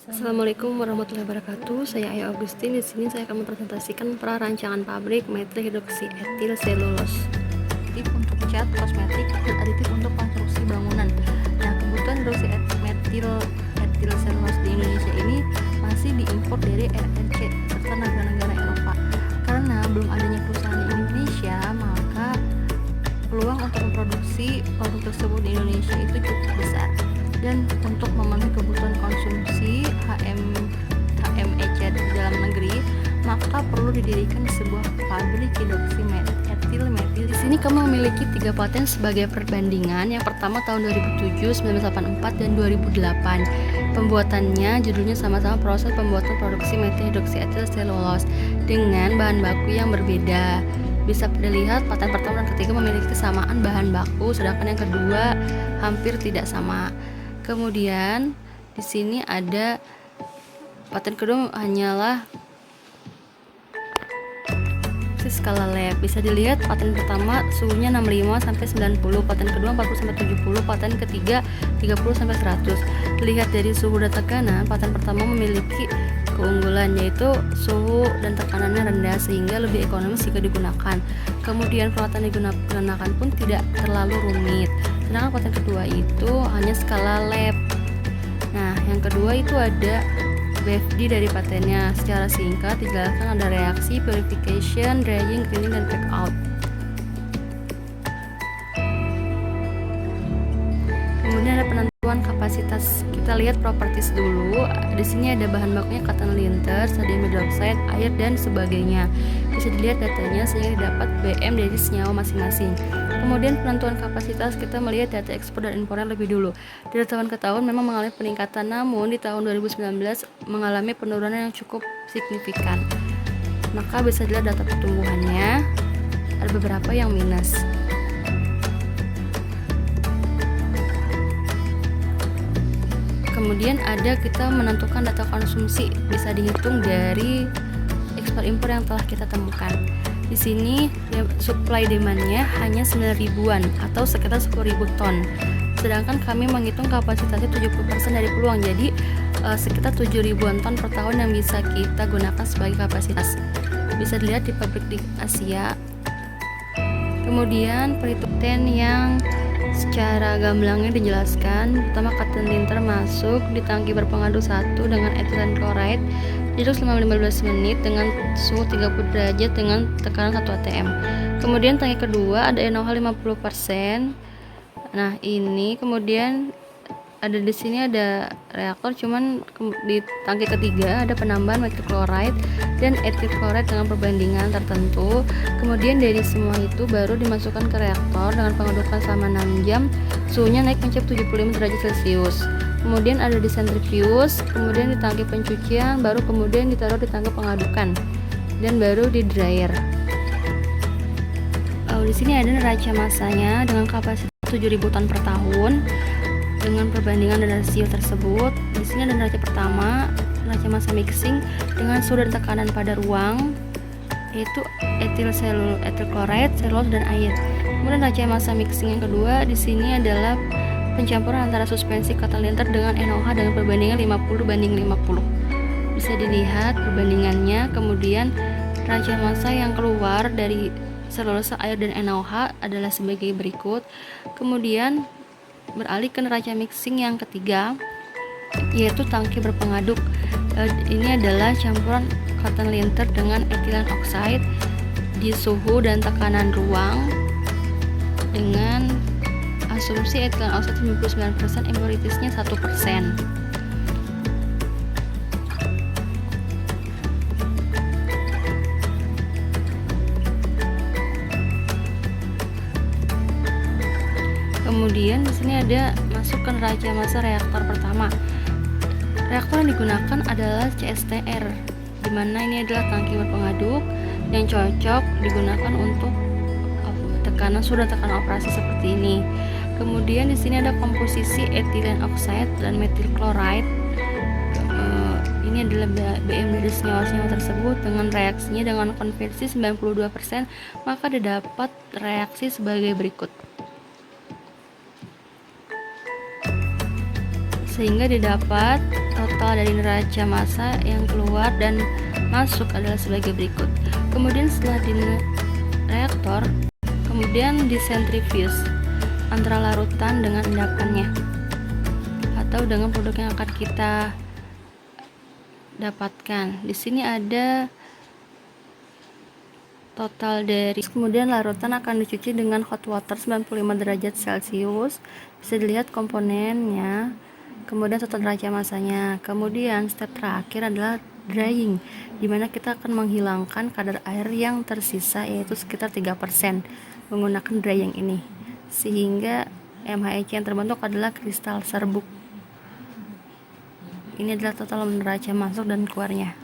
Assalamualaikum warahmatullahi wabarakatuh. Saya Aya Agustin. Di sini saya akan mempresentasikan prarancangan pabrik metil hidroksietil selulos. Aditif untuk cat kosmetik dan aditif untuk konstruksi bangunan. Nah, kebutuhan metil etil selulos di Indonesia ini masih diimpor dari RRC serta negara-negara Eropa. Karena belum adanya perusahaan di Indonesia, maka peluang untuk memproduksi produk tersebut di Indonesia itu cukup besar. Dan untuk memenuhi kebutuhan konsumsi HMEC di dalam negeri, maka perlu didirikan sebuah pabrik etil metil. Di sini kami memiliki 3 paten sebagai perbandingan. Yang pertama tahun 2007, 1984, dan 2008. Pembuatannya judulnya sama-sama proses pembuatan produksi metil hidroksietil selulos dengan bahan baku yang berbeda. Bisa dilihat paten pertama dan ketiga memiliki kesamaan bahan baku, sedangkan yang kedua hampir tidak sama. Kemudian di sini ada paten kedua hanyalah skala lab. Bisa dilihat paten pertama suhunya 65 sampai 90, paten kedua 40 sampai 70, paten ketiga 30 sampai 100. Dilihat dari suhu dan tekanan, paten pertama memiliki keunggulan yaitu suhu dan tekanannya rendah sehingga lebih ekonomis jika digunakan. Kemudian peralatan digunakan pun tidak terlalu rumit. Sedangkan paten kedua itu hanya skala lab. Nah, yang kedua itu ada WFD dari patennya. Secara singkat dijelaskan ada reaksi, purification, drying, cleaning, dan pack out. Kemudian ada penentuan kapasitas. Kita lihat properties dulu. Di sini ada bahan bakunya cotton linter, sodium hydroxide, air, dan sebagainya. Bisa dilihat datanya sehingga didapat BM dari senyawa masing-masing. Kemudian penentuan kapasitas, kita melihat data ekspor dan impornya lebih dulu. Dari tahun ke tahun memang mengalami peningkatan, namun di tahun 2019 mengalami penurunan yang cukup signifikan. Maka bisa dilihat data pertumbuhannya, ada beberapa yang minus. Kemudian ada kita menentukan data konsumsi, bisa dihitung dari ekspor impor yang telah kita temukan. Di sini supply demand-nya hanya 9 ribuan atau sekitar 10.000 ton. Sedangkan kami menghitung kapasitasnya 70% dari peluang. Jadi sekitar 7 ribuan ton per tahun yang bisa kita gunakan sebagai kapasitas. Bisa dilihat di pabrik di Asia. Kemudian perhitungan yang secara gamblangnya dijelaskan. Pertama, cotton linter masuk di tangki berpengadu 1 dengan ethylene chloride diaduk selama 15 menit dengan suhu 30 derajat dengan tekanan 1 atm. Kemudian tangki kedua ada NaOH 50%. Nah, ini kemudian ada di sini ada reaktor, cuman di tangki ketiga ada penambahan metil chloride dan etil chloride dengan perbandingan tertentu. Kemudian dari semua itu baru dimasukkan ke reaktor dengan pengadukan selama 6 jam. Suhunya naik mencapai 75 derajat Celcius. Kemudian ada di centrifuge, kemudian di tangki pencucian, baru kemudian ditaruh di tangki pengadukan dan baru di dryer. Di sini ada neraca masanya dengan kapasitas 7.000 ton per tahun. Dengan perbandingan dan rasio tersebut, di sini ada neraca pertama, neraca massa mixing dengan suhu dan tekanan pada ruang, yaitu etil chloride, selulose, dan air. Kemudian neraca massa mixing yang kedua di sini adalah pencampuran antara suspensi cotton linter dengan NaOH dengan perbandingan 50:50. Bisa dilihat perbandingannya. Kemudian neraca massa yang keluar dari selulose, air, dan NaOH adalah sebagai berikut. Kemudian beralih ke neraca mixing yang ketiga, yaitu tangki berpengaduk. Ini adalah campuran cotton linter dengan ethylene oxide di suhu dan tekanan ruang dengan asumsi ethylene oxide 99%, impuritasnya 1%. Kemudian di sini ada masuk ke neraca massa reaktor pertama. Reaktor yang digunakan adalah CSTR, di mana ini adalah tangki berpengaduk yang cocok digunakan untuk tekanan suhu dan tekanan operasi seperti ini. Kemudian di sini ada komposisi ethylene oxide dan metil chloride. Ini adalah BM dari senyawa-senyawa tersebut dengan reaksinya dengan konversi 92%, maka didapat reaksi sebagai berikut. sehingga didapat total dari neraca massa yang keluar dan masuk adalah sebagai berikut. Kemudian setelah di reaktor, kemudian disentrifuge antara larutan dengan endapannya atau dengan produk yang akan kita dapatkan. Di sini ada total dari, kemudian larutan akan dicuci dengan hot water 95 derajat Celcius. Bisa dilihat komponennya, kemudian total neraca massanya. Kemudian step terakhir adalah drying, dimana kita akan menghilangkan kadar air yang tersisa, yaitu sekitar 3% menggunakan drying ini, sehingga MHEC yang terbentuk adalah kristal serbuk. Ini adalah total neraca masuk dan keluarnya.